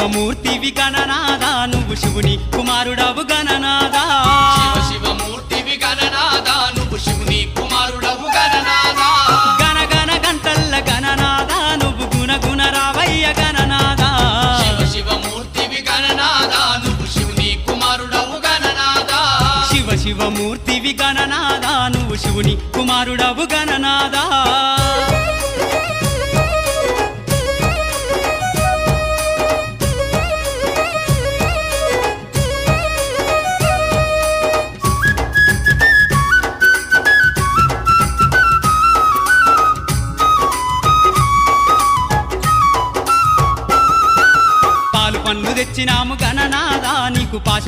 శివమూర్తివి గణనాదా నువ్వు శివుని కుమారుడవు గణనాదా శివమూర్తివి గణనాదా నువ్వు శివుని కుమారుడవు గణనాదా గణ గణ గంటల్ల గణనాదా నువ్వు గుణ గుణ రావయ్య గణనాదా శివమూర్తివి గణనాదా నువ్వు శివుని కుమారుడవు గణనాదా శివమూర్తివి గణనాదా నువ్వు శివుని కుమారుడవు గణనాదా